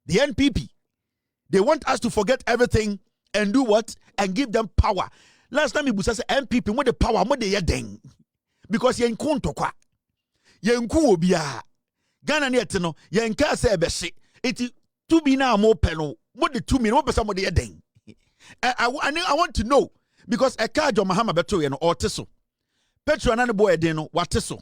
The NPP. They want us to forget everything and do what? And give them power. Last time Ibu says NPP, what the power, what they deng. Because yen kuntokwa. Yen kuobia. Ghana nietino, yen ka se ebesi. Iti to be now more penal. What the 2 million, what person what they deng. I want to know. Because a car John Mahama beto yen or tiso. Petro anane boy deno, what tiso.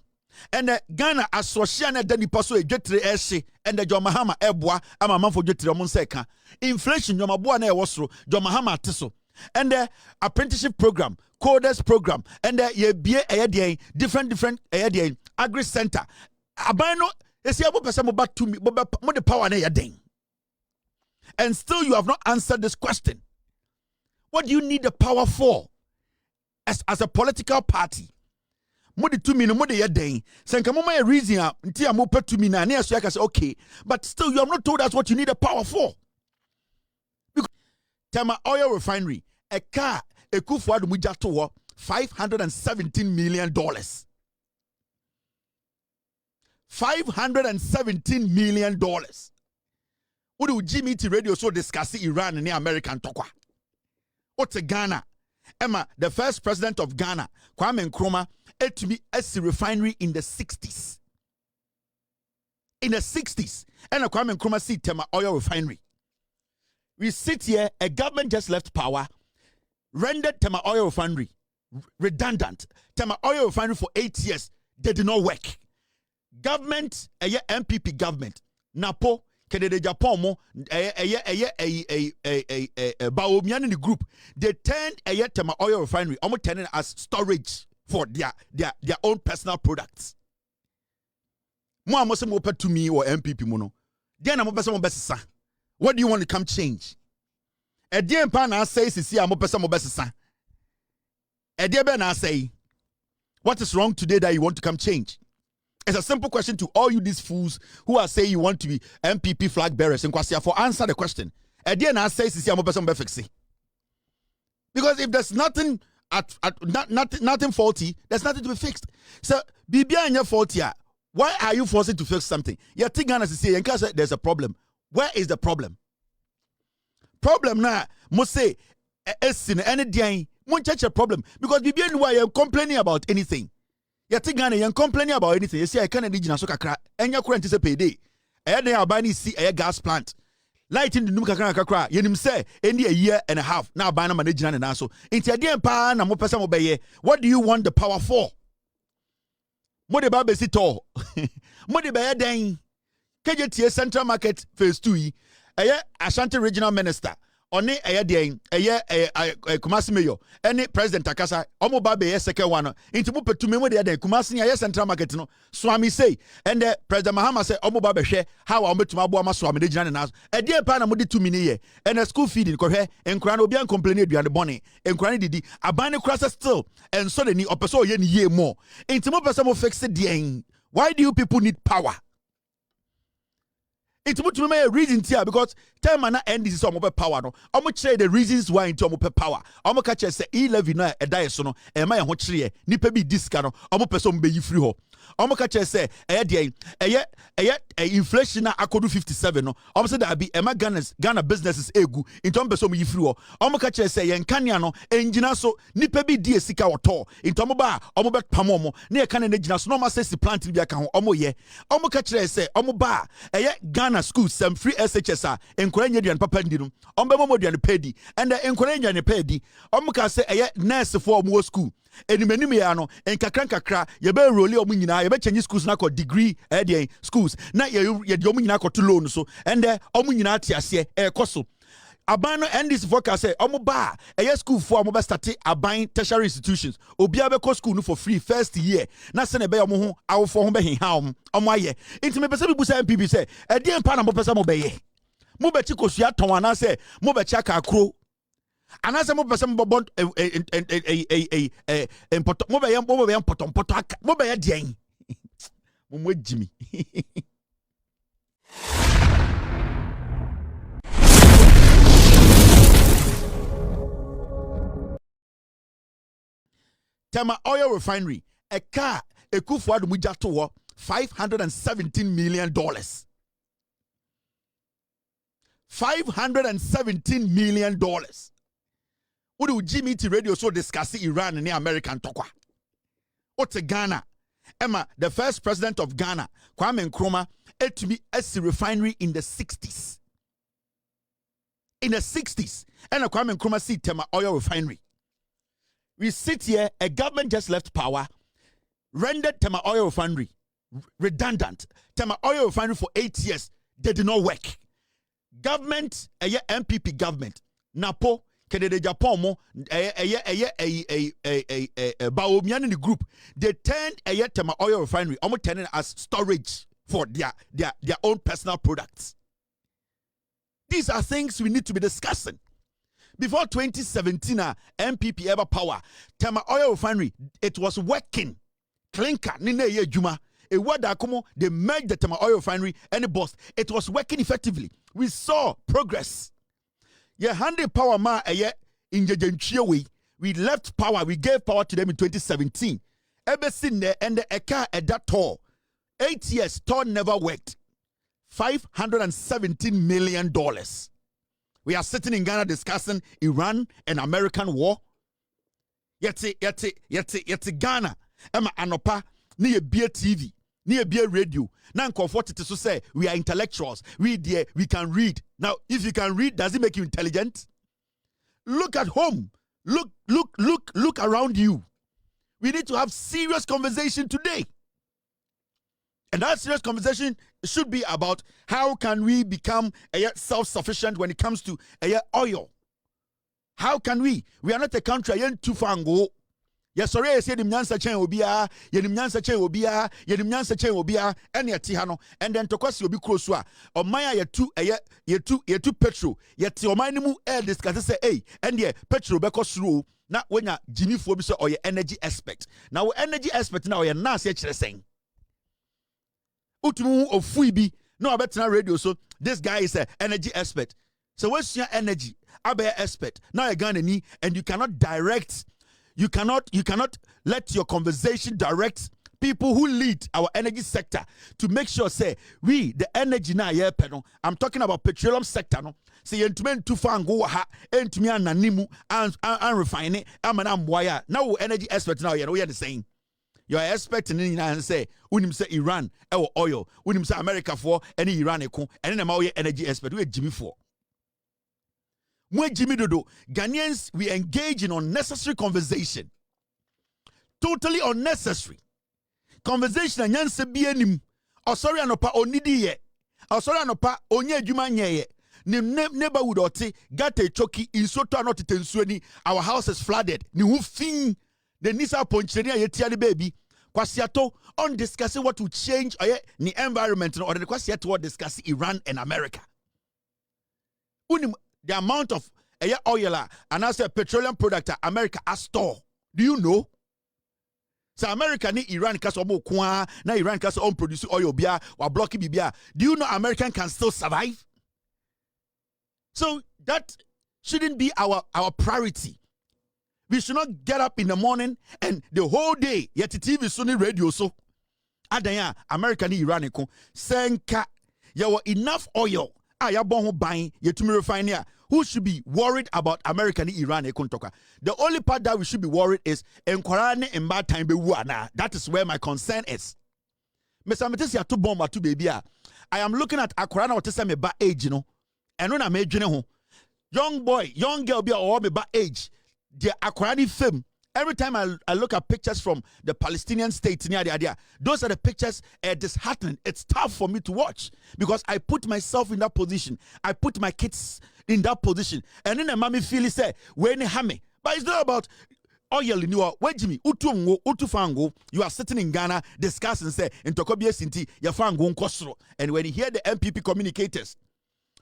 And Ghana asosiana deni paso e jetre ese and the John Mahama ebwa ama man for jetre omonseka. Inflation John Mabua na wasro John Mahama tiso. And the apprenticeship program, coders program, and the ye different agri center. Abano is able person about 2 million more the power na yading. And still you have not answered this question. What do you need the power for? As a political party. More the 2 million more the yading. Senka mama a reason until I'm open to me now. So I can say okay, but still you have not told us what you need the power for. Because Tema Oil Refinery. A car, a coup for the Mujato, $517 million. $517 million. What do Jimmy T radio so discuss Iran and the American Tokwa? What's Ghana? Emma, the first president of Ghana, Kwame Nkrumah, had to be a refinery in the 60s. In the 60s. And a Kwame Nkrumah see Tema Oil Refinery. We sit here, a government just left power. Rendered Tema Oil Refinery redundant. Tema Oil Refinery for 8 years, they did not work. Government, MPP government, Napo, Kede Japan mo, Baomian in the group, they turned Tema Oil Refinery, almost turning it as storage for their own personal products. Mo amose mo to me or MPP mono. Then I'm person mo best. What do you want to come change? A dear pan says see I'm a person mo best. A dear ben say, what is wrong today that you want to come change? It's a simple question to all you these fools who are saying you want to be MPP flag bearers in Kwasia for answer the question. A dear says see I'm a person best. Because if there's nothing nothing faulty, there's nothing to be fixed. So Bibia and your faulty. Why are you forced to fix something? You think Ghana say there's a problem. Where is the problem? Problem now, must say, any day, won't touch a problem because we be why you're complaining about anything. You think you're complaining about anything. You say I can't indigenous so crack and your current is a payday. I they are buying see a gas plant. Light in the Nuka you say in a year and a half now buying a management and also into a dear pan and more person obey. What do you want the power for? What the baby sit all? What the bear dang? KJTA Central Market Phase 2 Ashanti Regional Minister oni Kumasi Mayor any President Takasa omo ba be second one inti mo petume mo de Kumasi ya Central Market no Swami say and President Mahama say omo ba be hwe how omo betuma abo ama Swami de gina na e de pa na mo de 2 million ye and school feeding ko hwe enkura no obi an complain aduane bone enkura ne didi aban ne kura still and so de ni opeso ye ni ye more inti mo pese mo fix de. Why do you people need power? It's much me a reason here because time and end this is some power no. I'm gonna say the reasons why into power. I'm gonna catch say 11 na e die so no. E ma ho kire nipa bi diska no. I'm gonna person be free ho. I'm gonna catch say inflation na akodu 57 no. I'm say that be e ma Ghana businesses egu into person be free ho. I'm gonna catch say yen kania no engina so nipa bi die sika oto. Into mo ba omo bet pamo mo. Na e kan na engina so no ma say plant bi aka ho omo ye. I'm gonna catch say omo ba Ghana schools some free SHS encourage you and papa ndino ombe mo duane pedi and encourage you and pedi omuka say nurse for mo school enimenu me ya no enkakra ye be role omu nyina ye be change schools na ko degree schools na ye de omu nyina ko to loan so and omu nyina atiase ekoso aban no and this forecast say omo ba school for omo be start aban tertiary institutions obi abeko school no for free first year na se na be omo ho awofo ho be henha omo aye inti me pese bi busa MPP say e de mpa na mo pese mo be ye mo be chi kosua ton ana say mo be cha ka akro ana say mo pese mo bond mo be important mo be ye den mo jimi Tema Oil Refinery, a car, a coup for the Mujato $517 million. $517 million. What do Jimmy T radio so discuss Iran and the American tokwa? What's Ghana? Emma, the first president of Ghana, Kwame Nkrumah, to be a refinery in the 60s. In the 60s, and a Kwame Nkrumah see Tema oil refinery. We sit here, a government just left power, rendered Tema oil refinery redundant. Tema oil refinery for 8 years, they did not work. Government, a MPP government, Napo, Kennedy Japan mo Baomian in the group, they turned a Tema oil refinery almost turning as storage for their own personal products. These are things we need to be discussing. Before 2017, MPP ever power Tema oil refinery, it was working. Clinker, Nine Ye Juma. A word that they merged the Tema oil refinery and the boss. It was working effectively. We saw progress. Yeah, handed power ma in the we left power, we gave power to them in 2017. Ever seen there and the car at that tour. 8 years, tour never worked. $517 million. We are sitting in Ghana discussing Iran and American war. Yeti Ghana. Emma Anopa, near beer TV, near beer radio. Now, comforted to say we are intellectuals. We can read. Now, if you can read, does it make you intelligent? Look at home. Look around you. We need to have serious conversation today. And that serious conversation should be about how can we become self-sufficient when it comes to oil. How can we? We are not a country too far and go. Yes, sorry, I said the Nyansa chain will be Yenimnyansa chain will be Yenimnyansa chain will be any Tihano, and then Tokosi will be close. Or Maya ye two petrol, yet your minimu air discuss say, hey, and ye petrol because through not when ya Jimmy Phobia or your energy aspect. Now, energy aspect now, you're not saying. Utumu of Fuibi, no, I bet not radio. So this guy is an energy expert. So what's your energy? Abe expert. Now you're Ghanaian and you cannot direct. You cannot let your conversation direct people who lead our energy sector to make sure say we the energy now yeah pedal. I'm talking about petroleum sector no. Say you too far and go ha entumi ananimu and refine it. I'm an wire. Now energy expert now you know the saying. You are expecting and say, unim say Iran, oil, unim say America for any Iran and then I'm energy expert. We Jimmy for. When Jimmy Dodo, Ghanaians, we engage in unnecessary conversation. Totally unnecessary. Conversation and yan se bienim. Oh sorry anopa onidi ye. Oh sorry anopa onye juma nye ye. Neighborhood oti gate choki insoto anoti tensueni. Our house is flooded. Ni hufing. The Nisa Poncheria Yetiani baby, Kwasiato on discussing what to change the environment or the Kwasiato discuss Iran and America. The amount of oil and as a petroleum product America has store. Do you know? So America ni Iran kaso mo kwa na Iran kaso on produce oil bia or blocky bia. Do you know American can still survive? So that shouldn't be our priority. We should not get up in the morning and the whole day yet TV Sony radio so adanya American Iran ko senka yawo enough oil ya bon ho ban yetumi refine ya. Who should be worried about American Iran toka? The only part that we should be worried is enkwara in bad time be wana. That is where my concern is. Mr. Metesi to bomb to baby. I am looking at akwara na otese me ba age you know. Eno na me dwene ho. Young boy, young girl be or me ba age. The Akwani film. Every time I look at pictures from the Palestinian state near the idea, those are the pictures disheartening. It's tough for me to watch because I put myself in that position. I put my kids in that position. And then the mommy feel say, when hame. But it's not about oil in your Jimmy, Utufango. You are sitting in Ghana discussing say in Tokobia Sinti, Yafango Nkosro. And when you hear the MPP communicators,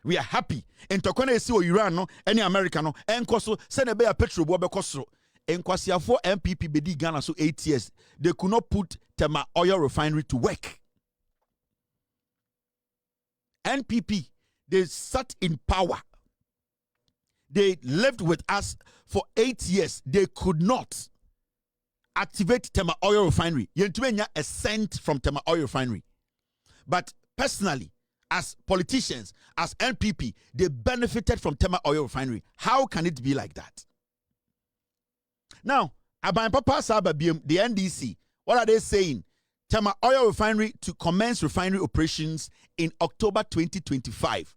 we are happy. In Tokone si o Iran no, any American no, enkoso send a petrol bo be kosro. Enkwasi for MPP bedi Ghana so 8 years. They could not put Tema oil refinery to work. NPP, they sat in power. They lived with us for 8 years. They could not activate Tema oil refinery. Yentumenya a cent from Tema oil refinery. But personally, as politicians, as NPP, they benefited from Tema Oil Refinery. How can it be like that? Now, Aban Papa Sababiem, the NDC, what are they saying? Tema Oil Refinery to commence refinery operations in October 2025.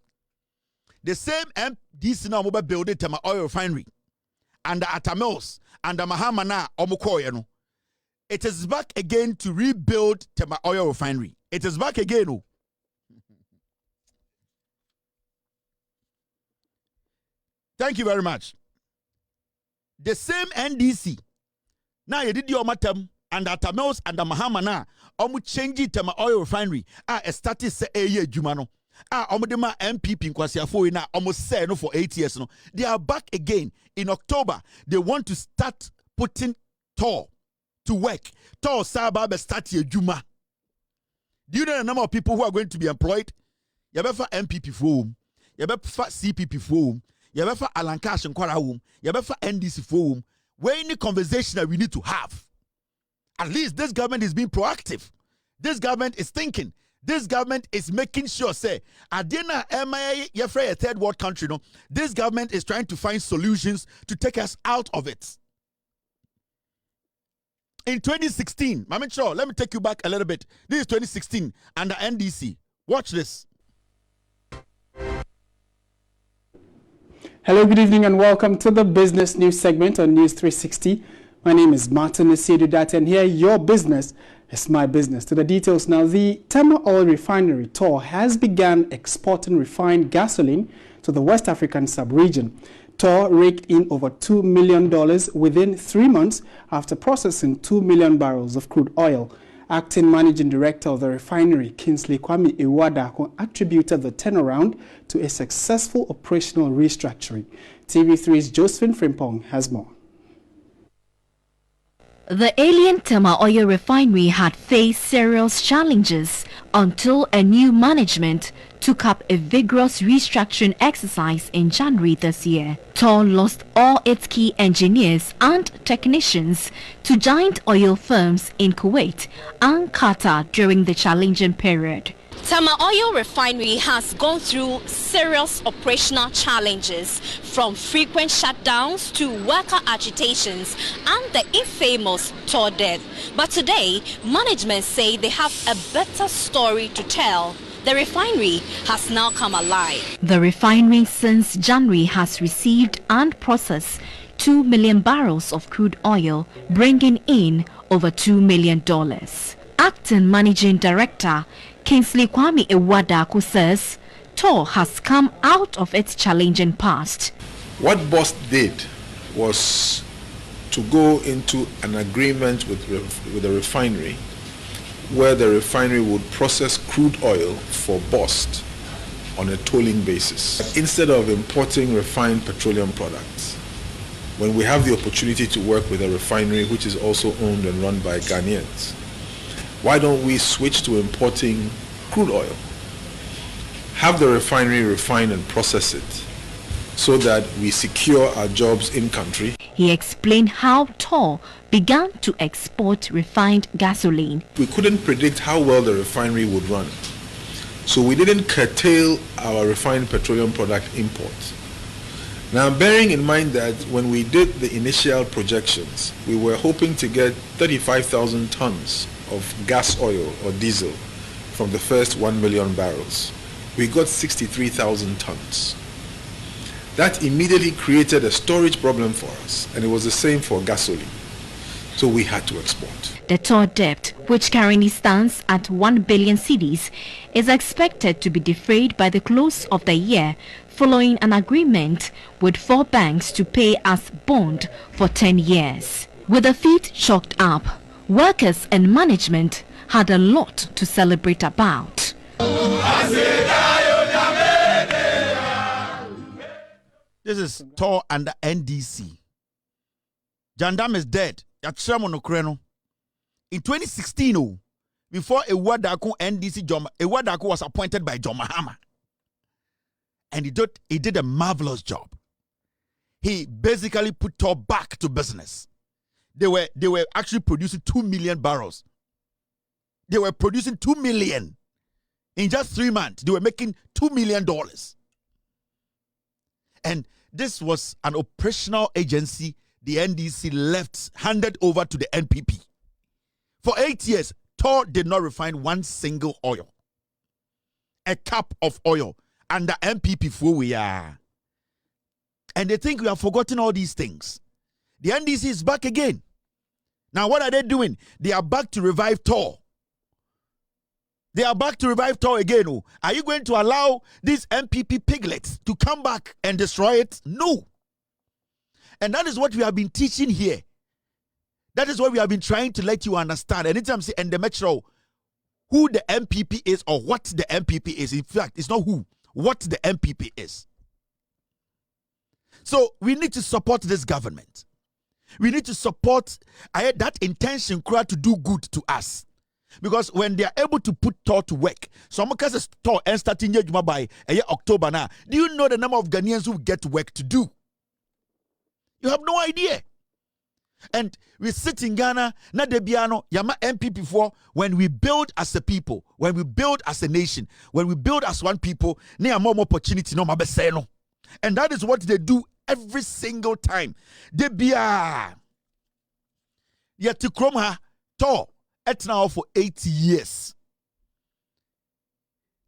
The same MDC now mobile building Tema Oil Refinery under Atamils and Mahamana Omukoyeno. It is back again to rebuild Tema Oil Refinery. It is back again. Oh. Thank you very much. The same NDC. Now you did your matam and Atamils and Mahamana omu change Tema Oil Refinery. Started say a year Jumano. Omudema MPP Nkwasiafo na almost say no for 8 years. No. They are back again in October. They want to start putting Tor to work. Tor Saba start your Juma. Do you know the number of people who are going to be employed? You better MPP for you better CPP for you better Alankash and Kwara home. You better NDC for where any conversation that we need to have. At least this government is being proactive. This government is thinking. This government is making sure, say, Adina MIA, you're a third world country, no? This government is trying to find solutions to take us out of it. In 2016, Mama Cho, let me take you back a little bit. This is 2016 under NDC. Watch this. Hello, good evening, and welcome to the business news segment on News 360. My name is Martin Nisiedudat, and here your business is my business. To the details now, the Tema Oil Refinery Tor has begun exporting refined gasoline to the West African sub-region. Tor raked in over $2 million within 3 months after processing 2 million barrels of crude oil. Acting Managing Director of the refinery, Kingsley Kwame Iwadako, attributed the turnaround to a successful operational restructuring. TV3's Josephine Frimpong has more. The alien Tema Oil Refinery had faced serious challenges until a new management took up a vigorous restructuring exercise in January this year. Tor lost all its key engineers and technicians to giant oil firms in Kuwait and Qatar during the challenging period. Tema Oil Refinery has gone through serious operational challenges, from frequent shutdowns to worker agitations and the infamous Tor death. But today, management say they have a better story to tell. The refinery has now come alive. The refinery since January has received and processed 2 million barrels of crude oil, bringing in over $2 million. Acting Managing Director Kingsley Kwame Iwadako says Tor has come out of its challenging past. What BOST did was to go into an agreement with the refinery, where the refinery would process crude oil for BOST on a tolling basis. Instead of importing refined petroleum products, when we have the opportunity to work with a refinery which is also owned and run by Ghanaians, why don't we switch to importing crude oil? Have the refinery refine and process it so that we secure our jobs in country. He explained how Tor began to export refined gasoline. We couldn't predict how well the refinery would run, so we didn't curtail our refined petroleum product imports. Now, bearing in mind that when we did the initial projections, we were hoping to get 35,000 tons of gas oil or diesel from the first 1 million barrels. We got 63,000 tons. That immediately created a storage problem for us, and it was the same for gasoline. So we had to export. The Tor debt, which currently stands at 1 billion cedis, is expected to be defrayed by the close of the year, following an agreement with 4 banks to pay as bond for 10 years. With the feet chalked up, workers and management had a lot to celebrate about. This is Tor and the NDC. Jandam is dead. In 2016, before Iwadako NDC, Iwadako was appointed by John Mahama. And he did a marvelous job. He basically put Tor back to business. They were actually producing 2 million barrels. They were producing 2 million In just 3 months, they were making $2 million. And this was an operational agency the NDC left, handed over to the NPP. For 8 years, Tor did not refine one single oil. A cup of oil under NPP for we are. And they think we have forgotten all these things. The NDC is back again. Now, what are they doing? They are back to revive Tor. They are back to revive Tor again. Oh. Are you going to allow these NPP piglets to come back and destroy it? No. And that is what we have been teaching here. That is what we have been trying to let you understand. Anytime say and the metro, who the MPP is or what the MPP is. In fact, it's not who, what the MPP is. So we need to support this government. We need to support that intention to do good to us. Because when they are able to put Tor to work, some cases Tor and starting by October now, do you know the number of Ghanaians who get work to do? You have no idea. And we sit in Ghana, na debiano, yama MPP for when we build as a people, when we build as a nation, when we build as one people, ne more opportunity no mabeseno. And that is what they do every single time. Debia. Yet to Kromha, Tor, et now for 80 years.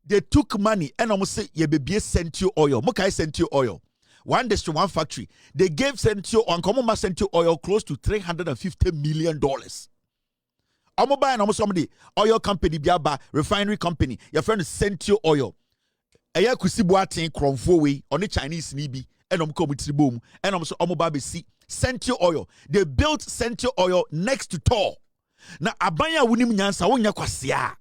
They took money and almost say, ye baby sent you oil. Mokai sent you oil. One district, one factory. They gave Sentio on common Sentio oil close to $350 million. Omoba and almost somebody oil company, biaba refinery company. Your friend is Sentio oil. Aya KUSI boating Kromfowe on the Chinese nibi and boom and almost Omoba see Sentio oil. They built Sentio oil next to Tor. Na abanya wunim nyansa wonya kwasia.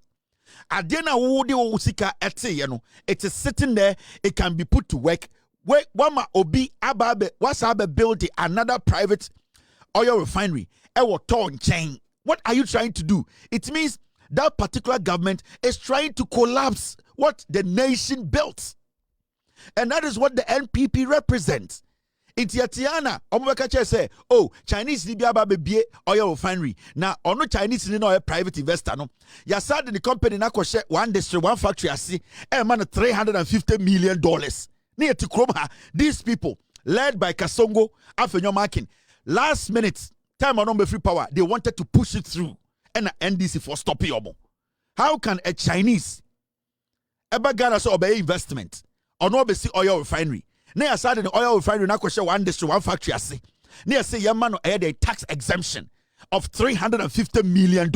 Adena wode wo sika ete ye no. It is sitting there. It can be put to work. Wait, Wama Obi Ababe what's building another private oil refinery? Chain. What are you trying to do? It means that particular government is trying to collapse what the nation built. And that is what the NPP represents. Itiatiana, Omwakache say, oh, Chinese Libya Babe oil refinery. Now, or no Chinese no a private investor. No, Yasad in the company na koshe one district, one factory, I see, a man $350 million. Near to Kromha, these people, led by Kasongo, Afenyo Makin, last minute, time on number free power, they wanted to push it through. And the NDC for stop yomo. How can a Chinese ever get us obey investment or no be oil refinery? Near side the oil refinery, na question one district, one factory, I say. Near say Yamano had a tax exemption of $350 million.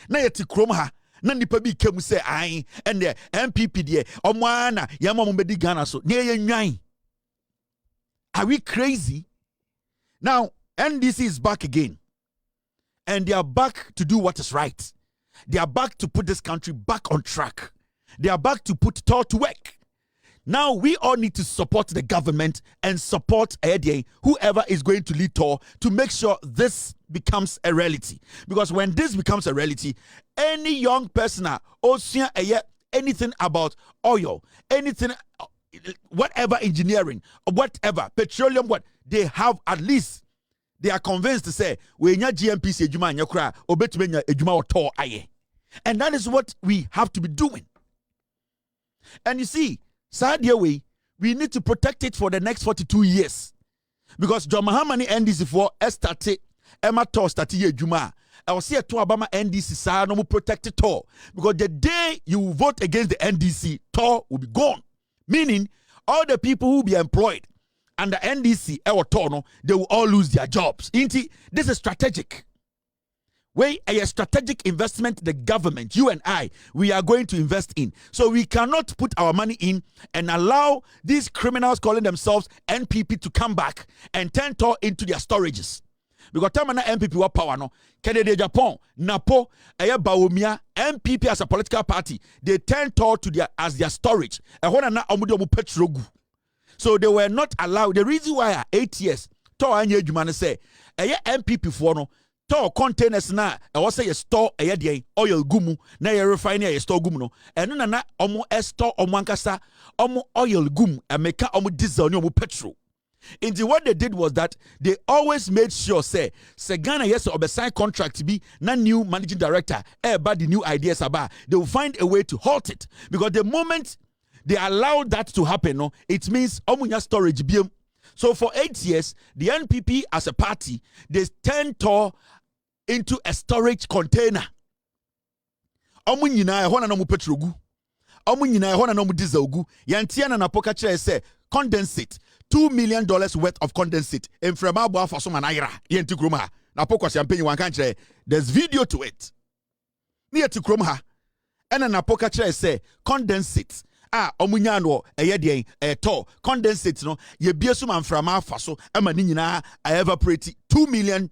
Near to Kromha. Nani pabi kemu say aye and the MPP there omwana yama mumedi Ghana so near nyan. Are we crazy? Now NDC is back again, and they are back to do what is right. They are back to put this country back on track. They are back to put Tor to work. Now we all need to support the government and support whoever is going to lead Tor to make sure this becomes a reality. Because when this becomes a reality, any young person or anything about oil, anything, whatever engineering, whatever petroleum, what they have at least they are convinced to say we nya GMPC ejuma nyakra obetumenya ejuma Tor aye, and that is what we have to be doing. And you see. Sadia way, we need to protect it for the next 42 years. Because John Mahamani NDC for estate, Emma Tor started Juma. I will see a to Obama NDC sa no more protected Tor. Because the day you vote against the NDC, Tor will be gone. Meaning, all the people who will be employed under NDC or Tor, no, they will all lose their jobs. This is strategic. Where a strategic investment the government, you and I, we are going to invest in. So we cannot put our money in and allow these criminals calling themselves NPP to come back and turn Tor into their storages. Because time na NPP wa power no, Kennedy Japan, Napo, Baumia, NPP as a political party, they turn Tor to as their storage. So they were not allowed. The reason why 8 years, Tor and Yejumane say, NPP for no. Tor containers na say a store oil gumu na ye refinery store gumu no eno na omo store omo ankasa omo oil gumu emeka omo diesel ni omo petrol And what they did was that they always made sure, say Ghana, yes, or sign contract be na new managing director, but the new ideas about, they will find a way to halt it. Because the moment they allow that to happen, no, it means omunya storage biom. So for 8 years, the NPP as a party, they turned Tor into a storage container. Omunyina ehona no mu petrogu. Omunyina ehona no mu diesel gu. Yantia na napoka chere say condensate. $2 million worth of condensate. In Fremabo for some naira. Yenti kroma. Napoko champagne one country. There's video to it. Near to kroma. And an napoka chere say condensate. Omunyano eyedien to condensate no ye biesu man frama faso ama ni nyina evaporate $2 million.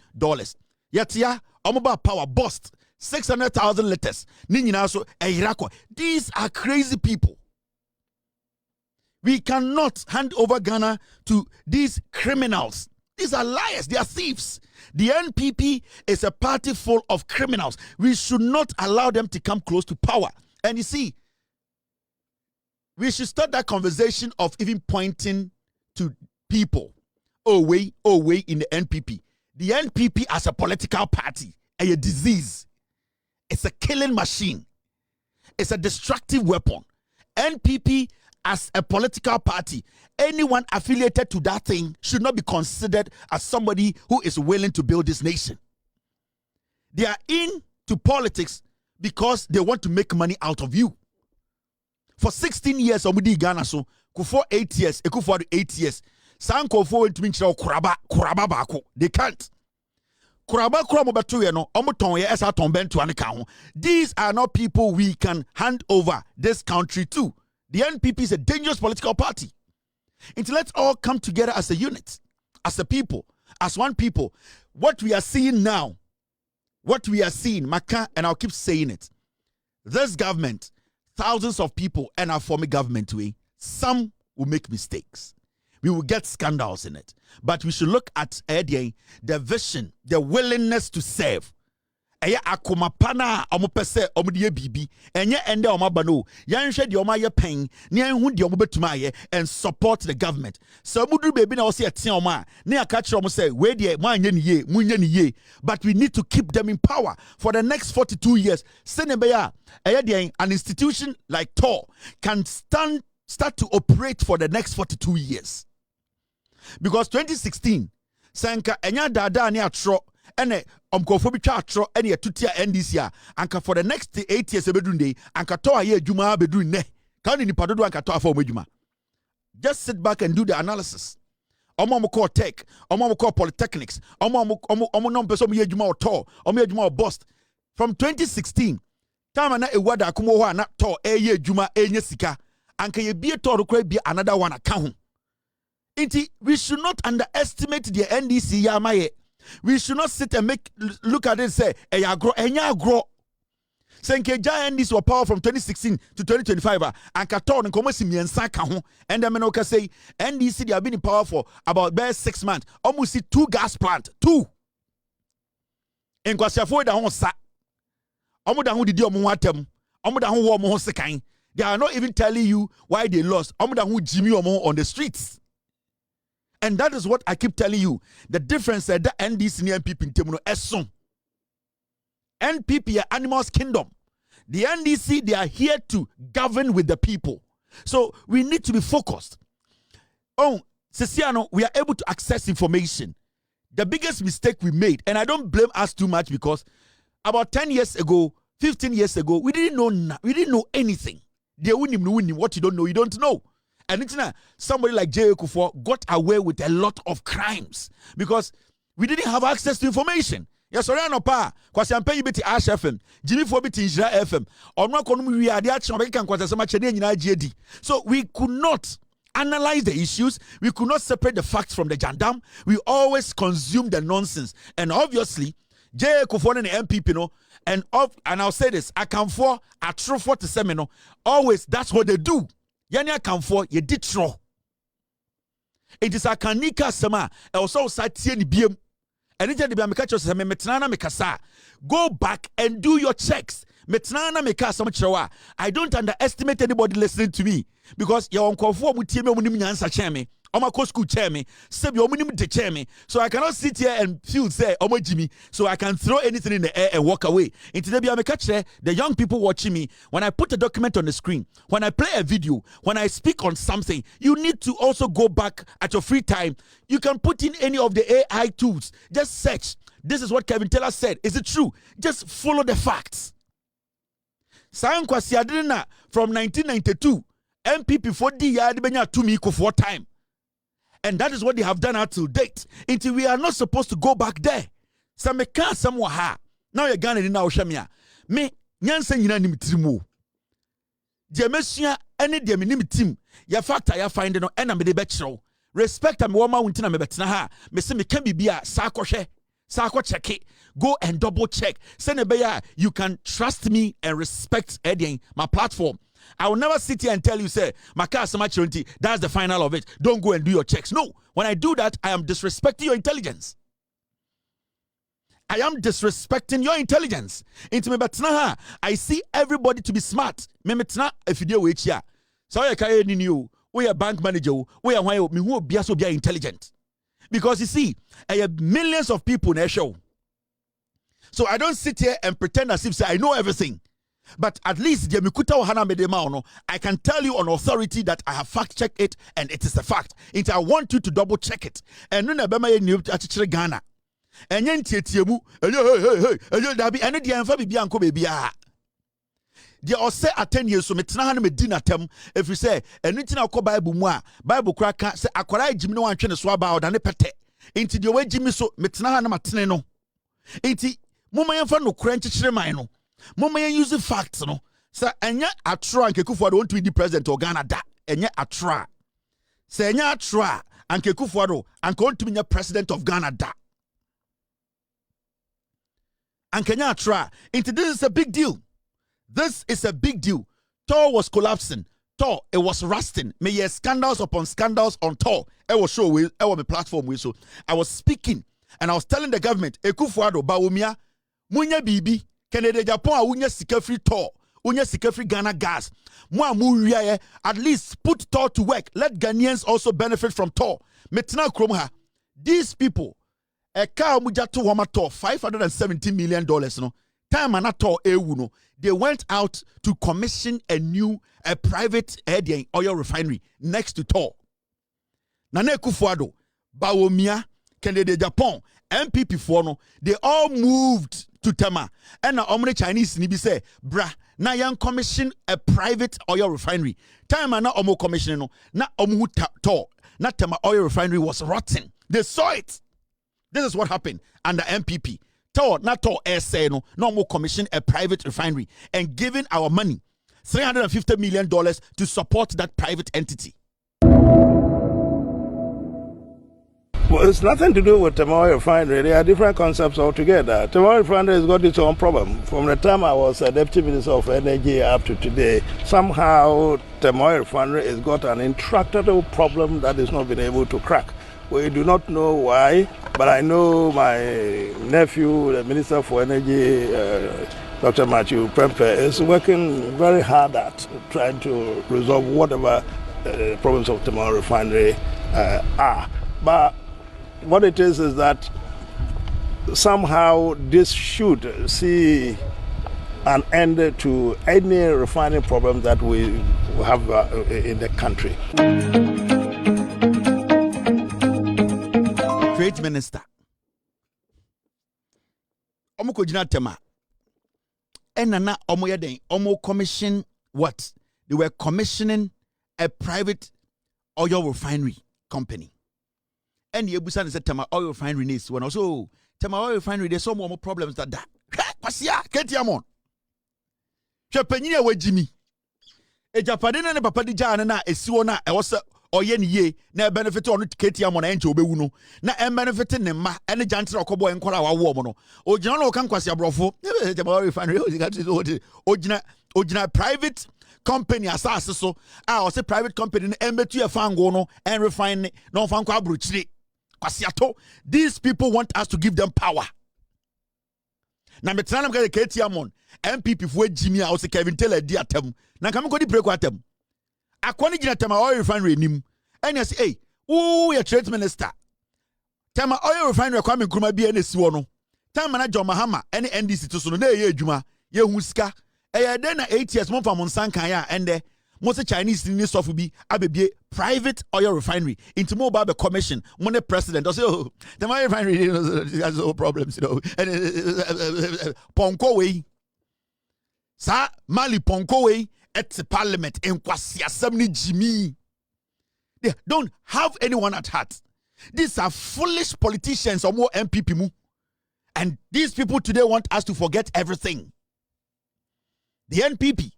Yatia omoba power bust 600,000 liters. Ni nyina so eyirako. These are crazy people. We cannot hand over Ghana to these criminals. These are liars. They are thieves. The NPP is a party full of criminals. We should not allow them to come close to power. And you see, we should start that conversation of even pointing to people. Oh, wait in the NPP. The NPP as a political party, a disease. It's a killing machine. It's a destructive weapon. NPP as a political party, anyone affiliated to that thing should not be considered as somebody who is willing to build this nation. They are into politics because they want to make money out of you. For 16 years, Omudi Ghana so, for 8 years, for 8 years, Sanko for to mean kuraba bako. They can't. Kuraba no, these are not people we can hand over this country to. The NPP is a dangerous political party. And let's all come together as a unit, as a people, as one people. What we are seeing now, Maka, and I'll keep saying it. This government, thousands of people and our former government some will make mistakes. We will get scandals in it. But we should look at the vision, the willingness to serve. Eya akoma pana omopese omudie bibi enye ende omabano yanhwe de omaye pen ne anhu de omobetuma and support the government. So mudu baby na wo se etia oma ne aka kire omo say we de manye ne ye but we need to keep them in power for the next 42 years. Senebeya an institution like TOR can start to operate for the next 42 years. Because 2016 sanka enya dada ne atro ene omkofo bi twa atro ene etutia NDC anka for the next 8 years ebedunde anka to aye adwuma bedun ne ka ni nipa dodo anka to afa omedwuma. Just sit back and do the analysis. Omo call tech, omo call polytechnics, omo no person ye adwuma oto, omo adwuma bust. From 2016 time na ewada akomo ho na to eye adwuma enye sika anka ye bie to rekwa bie another one account. Inti we should not underestimate the NDC yamaye. We should not sit and look at it and say, enya agro. Senke NDC were power from 2016 to 2025. And Katon and Komosi Miensa Kaho. And then Menoka say, NDC, they have been in power for about 6 months. Almost see 2 gas plants. 2. And Kwasiafo da hon sa. Omoda hu didi omo Omoda hu wo omo sekan. They are not even telling you why they lost. Omoda hu Jimmy omo on the streets. And that is what I keep telling you. The difference is that NDC and NPP in Temuno Eson. NPP are animals kingdom. The NDC, they are here to govern with the people. So we need to be focused. Oh, Ceciano, we are able to access information. The biggest mistake we made, and I don't blame us too much because about 10 years ago, 15 years ago, we didn't know anything. They wouldn't know what you don't know. And it's not somebody like J. Kufuor got away with a lot of crimes because we didn't have access to information. Yes, sorry, no pa. Kwasi ampe yibiti Ash FM, Jimmy Fobiti Njira FM. Onwa konumu we adi action American kwasi sama chede nyina GD. So we could not analyze the issues. We could not separate the facts from the jandam. We always consume the nonsense. And obviously, J. Kufuor and the MPP, no, and I'll say this, I come for a true 47, no, always that's what they do. Yanya come for ye ditro. It is a kanika sama. Also satie ni biem. Anytime the ameka chose me metnana mekasa. Go back and do your checks. Metnana meka some chrewa. I don't underestimate anybody listening to me because ya onkofo mutie me munim nyansa cheme. Omako school chair me, sebi omunim de chair me. So I cannot sit here and feel say omo Jimmy. So I can throw anything in the air and walk away. Into the catch the young people watching me, when I put a document on the screen, when I play a video, when I speak on something, you need to also go back at your free time. You can put in any of the AI tools. Just search. This is what Kevin Taylor said. Is it true? Just follow the facts. From 1992, MPP for the year to me for time. And that is what they have done until date. Until we are not supposed to go back there. So me can't somewhere. Now you're Ghana in our Shamia. Me, Nyansen Yinanim Trimu. Jemesia, any Deminim team. Ya factor, ya find no enemy de betro. Respect and woman wintina me betna. Me say me can be a sakoshe. Sako check it. Go and double check. Send a bear. You can trust me and respect Eddie, my platform. I will never sit here and tell you, say, my car so much that's the final of it. Don't go and do your checks. No. When I do that, I am disrespecting your intelligence. I am disrespecting your intelligence. Into me betna, I see everybody to be smart. Me metna if you do it here. So I carry in you. We are bank manager. We are why me who be so be intelligent. Because you see, I have millions of people in a show. So I don't sit here and pretend as if say I know everything. But at least I can tell you on authority that I have fact checked it and it is a fact. And I want you to double check it. And then I Ghana. And then Tiemu, and then they all say at 10 years so metna me dinner tem if you say anything I call Bible mu Bible cracker say akwara Jimmy no antwe ne so aba oda ne pete enti de we Jimmy so metna na matene no enti moma yemfa no kura nkyekere man no moma yen use facts no say enya atro ankekufo do want to be president of Ghana da enya atro say enya atro ankekufo do anka want to be president of Ghana da ankenya atro enti this is a big deal. This is a big deal. Tor was collapsing. Tor, it was rusting. May yes, scandals upon scandals on Tor. I was show with I was my platform with so I was speaking and I was telling the government, Ekufuado, Bawumia, Munya Bibi, Canada, Japan, Unya Sikafri Tor, Unya Sikafri Ghana gas. Mwa at least put Tor to work. Let Ghanaians also benefit from Tor. Metna Kromha. These people, a car mujato wama Tor, $570 million, no. Time anato ewuno. They went out to commission a private oil refinery next to Tor. Nane Kufuado, Bawumia, Canada, Japan, MPP Fono, they all moved to Tema. And now omre Chinese nibi say, bra, na yang commission a private oil refinery. Time na omo commission no, na omu Tor, na Tema oil refinery was rotten. They saw it. This is what happened under MPP. Tor, not Tor SA, no more commission a private refinery and giving our money, $350 million to support that private entity. Well, it's nothing to do with Temoy Refinery. They are different concepts altogether. Temoy Refinery has got its own problem. From the time I was a Deputy Minister of Energy up to today, somehow Temoy Refinery has got an intractable problem that is not been able to crack. We do not know why, but I know my nephew, the Minister for Energy, Dr. Matthew Prempe, is working very hard at trying to resolve whatever problems of Temoy Refinery are. But what it is that somehow this should see an end to any refining problem that we have in the country. Great Minister. Omo ko jina Tema. Enana omo yeden omo commission what? They were commissioning a private oil refinery company. And the Ebusan said Tema oil refinery needs when also Tema oil refinery there's some more problems that Kwasia Ketiamon. Shepenyina we Jimmy. E Japadina ne papa di jana na esiwona e was oye ni ye na benefit on Ketiamon na enche obewu no na em benefit ne ma ene jantre okobo enkwara wa wo mo no ogina no kan kwase abrofo Tema oil refinery ogina private company asase so o say private company no embetu e fango no and refine no fanko abrochire kwasiato. These people want us to give them power. Na metana mka Ketiamon MPP fo Jimmy a o say Kevin Taylor di atem na kam ko di break atem akwani gina Tema oil refinery nim enya say hey Who your trade minister? Tema oil refinery kwame nkrumah bi ene siwo no. Tema na John Mahama ene NDC to so no na ye adwuma. Ye hu sika. E den na 8 years mo fa mo nsankan ya ende mo se Chinese ni sofu bi abebie private oil refinery into mobile be commission money president say oh the oil refinery has no problems and ponko we sa mali ponko we at parliament in kwasi asem ni jimi. They don't have anyone at heart. These are foolish politicians or more MPP mu. And these people today want us to forget everything. The NPP,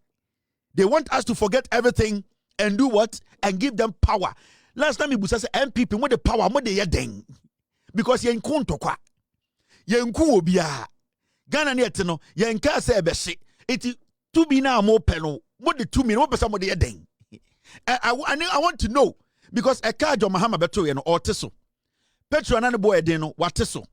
they want us to forget everything and do what? And give them power. Last time Ibusa said MPP, what the power, what they deng. Because yen kunto kwa. Yen ku obia. Ghana ni etino, yen ka se ebesi. Iti 2 bi na mo peno. What the 2 million, what person what they deng. I want to know. Because a car John Mahama beto ye no ortiso. Petro anane boy den no watiso.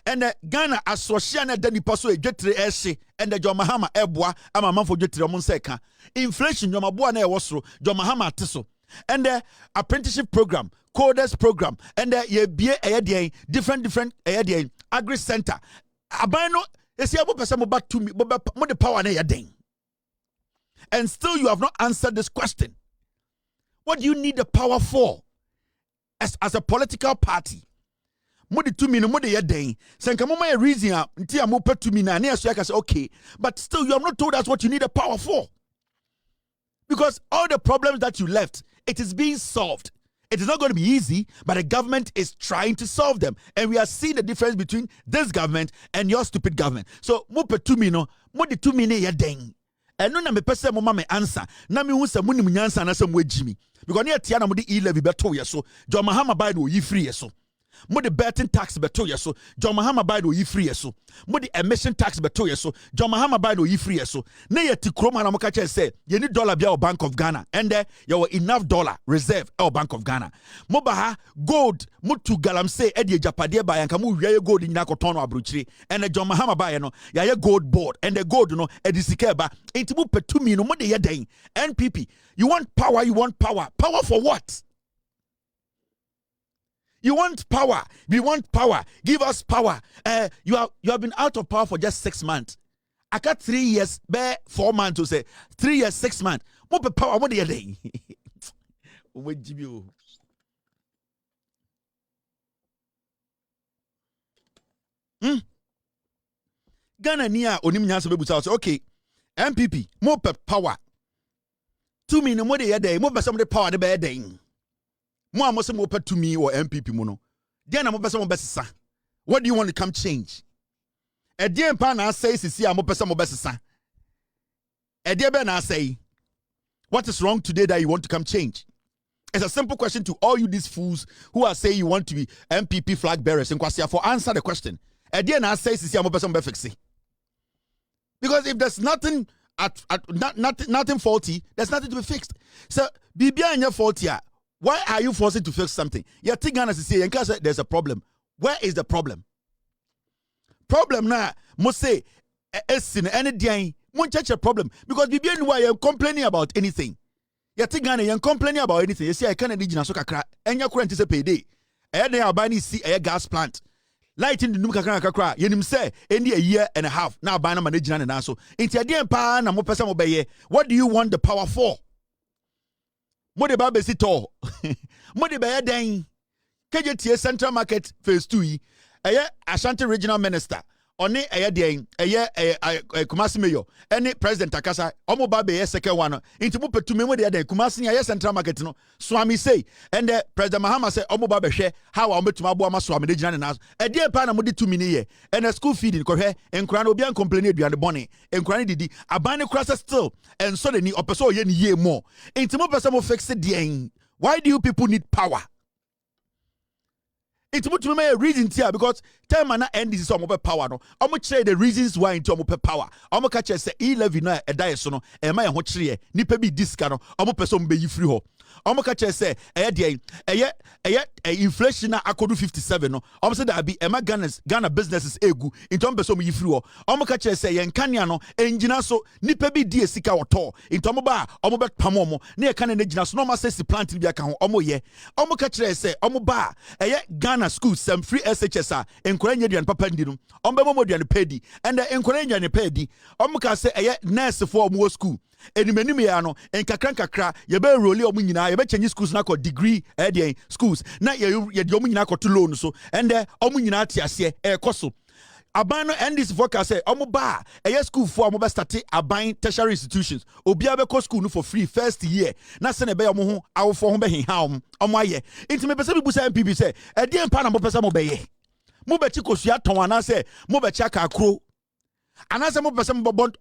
And Ghana association na dani paso e dwetre ehye and John Mahama eboa ama manfo dwetre mo nseka. Inflation John Mahama na e wosoro John Mahama atiso. And apprenticeship program, coders program, and ye bie eye different eye agri center. Aban no esi abo pese mo ba to me mo the power na ye den. And still you have not answered this question. What do you need the power for? As a political party. Modi to me no modi yeden. Senka mama a reason nti amopa to me na na so say okay, but still you have not told us what you need the power for. Because all the problems that you left, it is being solved. It is not going to be easy, but the government is trying to solve them. And we are seeing the difference between this government and your stupid government. So mopa to me no modi to me ne yeden. And no na me pese mo mama answer. Na me hu se munim nyansa na se mo agimi. Because near Tiana Modi E-Levy beto yeso, John Mahama by the ye free yeso. Modi betting tax beto yeso, John Mahama by the ye free yeso. Modi emission tax beto yeso, John Mahama by the ye free yeso. Ne ye tikroma na mokache say, ye need dollar bia o Bank of Ghana. And there you were enough dollar reserve or Bank of Ghana. Mobaha gold mutu galam say edi japade ba yanka mu wiye gold nyina kotono abruchiri. And the John Mahama by no ya gold board and the gold no edisike ba. Inti mu petumi no modi ye den. NPP, you want power, you want power. Power for what? You want power. We want power. Give us power. You have been out of power for just 6 months. I got 3 years, 4 months to say 3 years, 6 months. What power? What are you doing? Ghana niya onim nyanso bebusa say okay. MPP more power. 2 million more dey there. More person the power the be there. Mo amose mo pet to me or MPP mo no. Then am person mo besesa. What do you want to come change? E dey pa na say sisi am person mo besesa. E dey be na say what is wrong today that you want to come change? It's a simple question to all you these fools who are saying you want to be MPP flag bearers in Kwasia for answer the question. E dey na say sisi am person mo be fixi. Because if there's nothing nothing faulty, there's nothing to be fixed. So bibia anya faulty. Why are you forcing to fix something? You think Ghana to say there's a problem. Where is the problem? Problem now, must say any day, won't touch a problem. Because bibia why you're complaining about anything. You think Ghana you're complaining about anything. You say I can't digina so kakra. Enya current is a payday. They are buying a gas plant. Light in the new kakra. You say in a year and a half. Now buying a managing and also. Into a pa na mo pesa mo beye. What do you want the power for? Mode ba besi to. Mode ba den. KJTA Central Market Phase 2 yi. Ashanti Regional Minister. Oni den. Kumasi Mayor. Any President Akasa. Omo ba be second one. Into mo petume mo den. Kumasi ni Central Market no. Swami say. And President Mahama say omo ba be hwe how omo betuma bo ama swami de gina na. Den pa na mo de 2 million ye. And school feeding ko hwe. Enkura no obi an complain aduane bone. Enkura didi. Abane krasa still. And so the ni opeso ye ni ye more. Into mo person mo fix it den. Why do you people need power? It's much more a reason here because time and end is some power. No, I'm gonna say the reasons why into power. I'm gonna catch say E-Levy no a die so no. Am I a hochie? Nipe be discount. I'm person be free ho. omo ka kire say inflation na akodu 57 no omo say that be ema Ghana businesses egu into omo beso omo yifiri ho omo ka kire say yen kanea no engina so nipa bi die sika woto into omo ba omo bet pam omo na ye kanea na gina so no ma say plant bi aka ho omo ye omo ka kire say omo ba Ghana school some free SHS a enkora nya duan papa ndi no omo be mo duan pedi and enkora nya ne pedi omo ka say nurse for omo school enimeni me ya no enkakra ye be roli omo nyina ye be change schools na ko degree schools na ye de omo nyina ko to loan so and omo nyina atiase ekoso aban no NDC forecast say omo ba school for omo be start aban tertiary institutions obia be ko school no for free first year na se na be omo ho awofo ho be henha omo aye inti me pese bi bu say MPP say e dey mpa na mo pese mo be ye mo be ti kosua ton ana say mo be chi aka akro ana say mo pese mo bond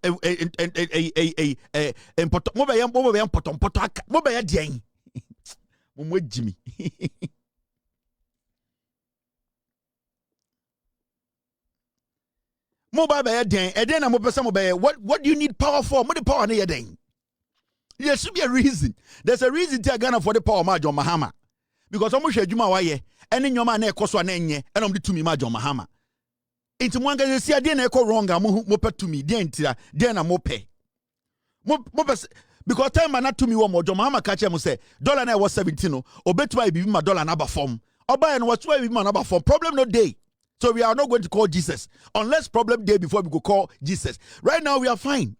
important mo be important mo be ye den mo jimi mobile by den na mo person mobile what do you need power for mo the power na den there should be a reason there's a reason to Ghana for the power ma John Mahama because omo hwe adwuma wa ye ene nyoma na ekoso na enye ena mo de tumi ma John Mahama enti mo anga se ade na ekọ wrong mo petumi den tira den na mo pe mo because time na tumi wo mo John Mahama ka che mo say dollar na was 17 no obetuma bi ma dollar na ba form oba en what we ma na ba form problem no day. So we are not going to call Jesus unless problem day before we go call Jesus. Right now we are fine.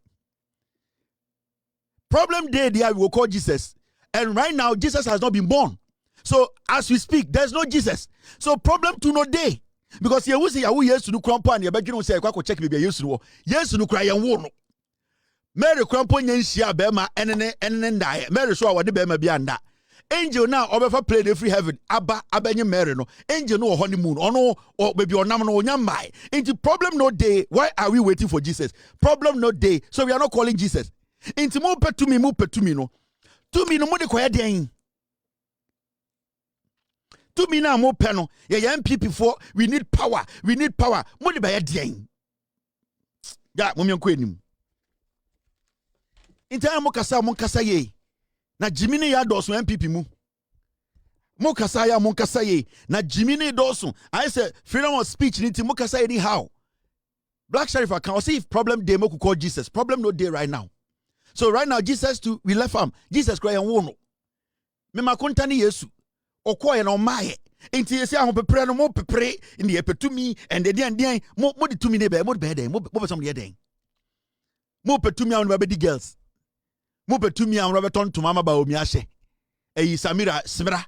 Problem day there we will call Jesus. And right now Jesus has not been born. So as we speak, there's no Jesus. So problem to no day. Because you will say yes to the crampo and you bet you don't say I check maybe yes to yes to cry and wono. Mary crampo nyensia bema and die. Mary so what the bema bianda. Angel now obefa play the free heaven abenye Mary no angel no honeymoon or baby or nam no nyamai into problem no day. Why are we waiting for Jesus? Problem no day. So we are not calling Jesus into mo pet to me no mo de kwaya den to me na mo pe no ye MPP for we need power mo de ba ye den ya mo menko enim into mo kasa ye na Jiminy ya dosu MPP mu. Mo kasa ya mo kasa ye. Na Jiminy dosu. I say freedom of speech niti mo kasa anyhow. Black Sheriff can see if problem day mo could call Jesus. Problem no day right now. So right now Jesus too we left him. Jesus cry and wono. Me makunta ni Yesu. Okoye na omaye. Enti yesi ahon pepre no mo pepre ndi epetumi and the den mo di tumi ne be mo be den mo person de den. Mo petumi ahon be di girls. Mo petumi an Roberton to mama ba omi ahye eyi Samira smira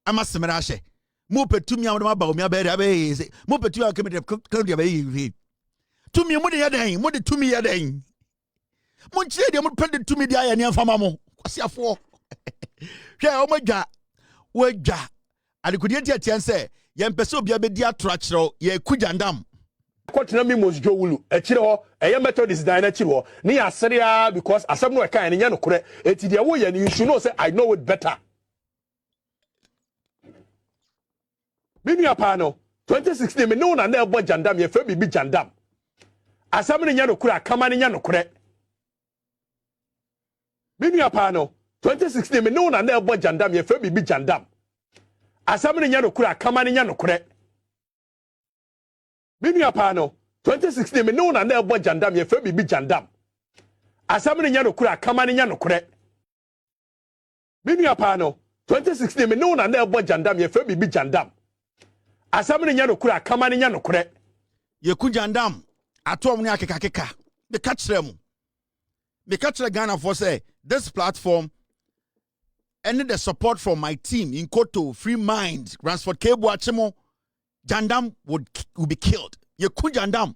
ama smira ahye mo petumi an ba omi abere abe mo petumi an kemede kan be tumi mo de yadan mo de tumi yadan mo chire de mo pede tumi de aye ne afama mo kwasiafo hwe o modwa wodwa adekudie tiatia nse ye mpese obi abedi atorachiro ye kujandam Kotena mi mos jowulu ekire ho eye methodist dan na ekire ho ne ya seria because asem no e kan ne nya no kore eti de wo ye you should know say I know it better. Binu apa no 2016 me no na na ebo jandam ye fa bibi jandam asem ne nya no kore akama ne nya no kore. Binu apa no 2016 me no na na ebo jandam ye fa bibi jandam asem ne nya no kore akama ne nya no kore. Binu apa no 2016 me no na na ebo jandam ye fa bibi jandam asam ne nya no kura kama ne nya no kore. Binu apa no 2016 me no na na ebo jandam ye fa bibi jandam asam ne nya no kura kama ne nya no kore. Ye ku jandam atom ne akeka me catch Ghana for say this platform and the support from my team in Koto Free Mind Ransford Kebu Achemo Jandam would be killed. You could Jandam.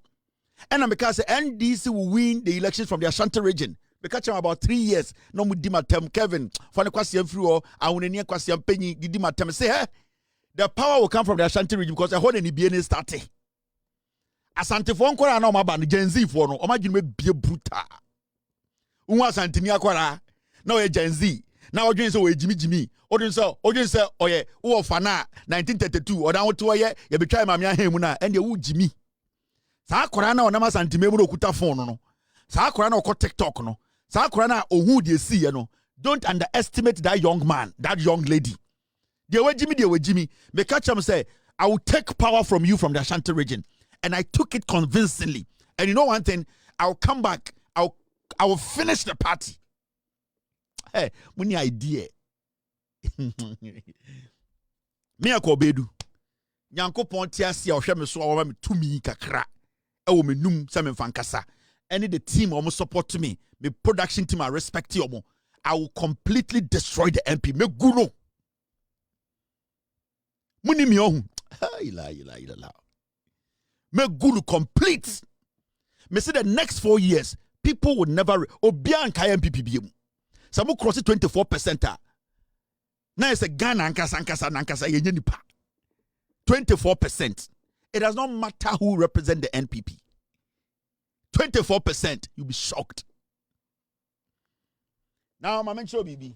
And because NDC will win the elections from the Ashanti region. Because about 3 years, no mudimatem Kevin, for the question through I will near question penny didimatem say the power will come from the Ashanti region because the whole NBN started. Asante for Nkora no maba Gen Z for no imagine me be brutal. Unwa Asante ni akwara na we Gen Z. Now odwen say we Jimmy odwen say oye wo fana 1932 odan wo to ye ye betwa ma me ahemu na ende wo Jimmy sa akora na onama santimemu no kuta phone no sa akora na okọ TikTok no sa akora na ohu de si ye no Don't underestimate that young man, that young lady. They were Jimmy. Me catch them say, I will take power from you from the Ashanti region. And I took it convincingly. And you know one thing, I'll come back, I will finish the party. Hey, when your idea. Me a kobedu. Nyanko pontia si a me so awa me tumi kakra. E me num se me fankasa. Any the team almost support me. Me production team I respect you. I will completely destroy the MP. Me guno. Muni mi ohun. Ila. Me gulu complete. Me say the next 4 years, people would never obian kaya MPP biemu. Some cross 24%. Now it's a Ghana nankasa yenye nipa. 24%. It does not matter who represent the NPP. 24%. You'll be shocked. Now, my mention BB.